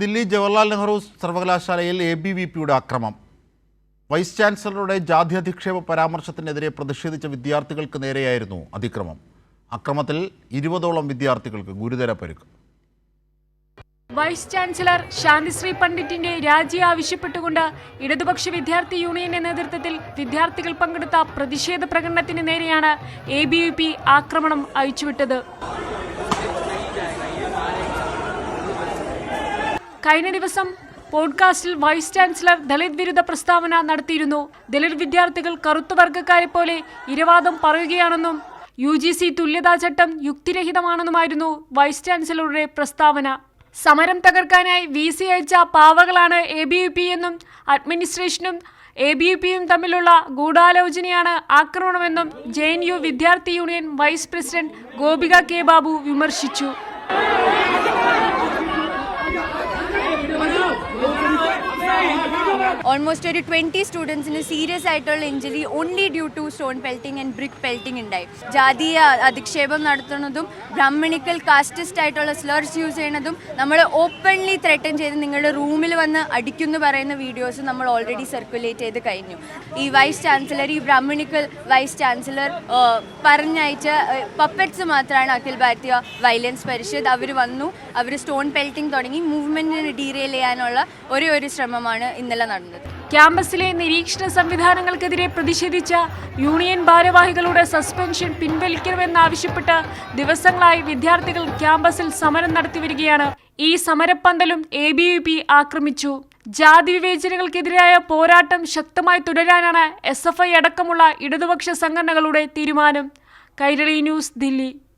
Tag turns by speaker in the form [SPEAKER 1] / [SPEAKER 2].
[SPEAKER 1] ദില്ലി ജവഹർലാൽ നെഹ്റു സർവകലാശാലയിൽ ABVPയുടെ അക്രമം. വൈസ് ചാൻസലറുടെ ജാത്യധിക്ഷേപ പരാമർശത്തിനെതിരെ പ്രതിഷേധിച്ച വിദ്യാർത്ഥികൾക്ക് നേരെയായിരുന്നു അതിക്രമം. അക്രമത്തിൽ 20ഓളം വിദ്യാർത്ഥികൾക്ക് ഗുരുതര പരിക്ക്.
[SPEAKER 2] വൈസ് ചാൻസലർ ശാന്തിശ്രീ പണ്ഡിറ്റിന്റെ രാജി ആവശ്യപ്പെട്ടുകൊണ്ട് ഇടതുപക്ഷ വിദ്യാർത്ഥി യൂണിയന്റെ നേതൃത്വത്തിൽ വിദ്യാർത്ഥികൾ പങ്കെടുത്ത പ്രതിഷേധ പ്രകടനത്തിന് നേരെയാണ് ABVP ആക്രമണം അയച്ചുവിട്ടത്. കഴിഞ്ഞ ദിവസം പോഡ്കാസ്റ്റിൽ വൈസ് ചാൻസലർ ദളിത് വിരുദ്ധ പ്രസ്താവന നടത്തിയിരുന്നു. ദളിത് വിദ്യാർത്ഥികൾ കറുത്ത വർഗ്ഗക്കാരെ പോലെ ഇരവാദം പറയുകയാണെന്നും UGC തുല്യതാ ചട്ടം യുക്തിരഹിതമാണെന്നുമായിരുന്നു വൈസ് ചാൻസലറുടെ പ്രസ്താവന. സമരം തകർക്കാനായി VC അയച്ച പാവകളാണ് ABVP എന്നും അഡ്മിനിസ്ട്രേഷനും ABVPയും തമ്മിലുള്ള ഗൂഢാലോചനയാണ് ആക്രമണമെന്നും JNU വിദ്യാർത്ഥി union vice president Gopika K. Babu വിമർശിച്ചു.
[SPEAKER 3] Almost 20 students in a serious injury only due to stone pelting and brick pelting ഉണ്ടായി. ജാതീയ അധിക്ഷേപം നടത്തുന്നതും ബ്രാഹ്മണിക്കൽ കാസ്റ്റസ്റ്റ് ആയിട്ടുള്ള സ്ലർസ് യൂസ് ചെയ്യുന്നതും നമ്മൾ ഓപ്പൺലി ത്രെറ്റൻ ചെയ്ത് നിങ്ങളുടെ റൂമിൽ വന്ന് അടിക്കുന്നു പറയുന്ന വീഡിയോസ് നമ്മൾ ഓൾറെഡി സർക്കുലേറ്റ് ചെയ്ത് കഴിഞ്ഞു. ഈ വൈസ് ചാൻസലർ, ഈ ബ്രാഹ്മണിക്കൽ വൈസ് ചാൻസലർ പറഞ്ഞയച്ച പപ്പറ്റ്സ് മാത്രമാണ് അഖിൽ ഭാരതീയ വയലൻസ് പരിഷത്ത്. അവർ വന്നു, അവർ സ്റ്റോൺ പെൽറ്റിംഗ് തുടങ്ങി മൂവ്മെന്റിനെ ഡീറെയിൽ ചെയ്യാനുള്ള ഒരു ശ്രമമാണ് ഇന്നലെ നടന്നത്.
[SPEAKER 2] ക്യാമ്പസിലെ നിരീക്ഷണ സംവിധാനങ്ങൾക്കെതിരെ പ്രതിഷേധിച്ച യൂണിയൻ ഭാരവാഹികളുടെ സസ്പെൻഷൻ പിൻവലിക്കണമെന്നാവശ്യപ്പെട്ട് ദിവസങ്ങളായി വിദ്യാർത്ഥികൾ ക്യാമ്പസിൽ സമരം നടത്തിവരികയാണ്. ഈ സമരപ്പന്തലും ABVP ആക്രമിച്ചു. ജാതി വിവേചനങ്ങൾക്കെതിരായ പോരാട്ടം ശക്തമായി തുടരാനാണ് SFI അടക്കമുള്ള ഇടതുപക്ഷ സംഘടനകളുടെ തീരുമാനം. കൈരളി ന്യൂസ്, ദില്ലി.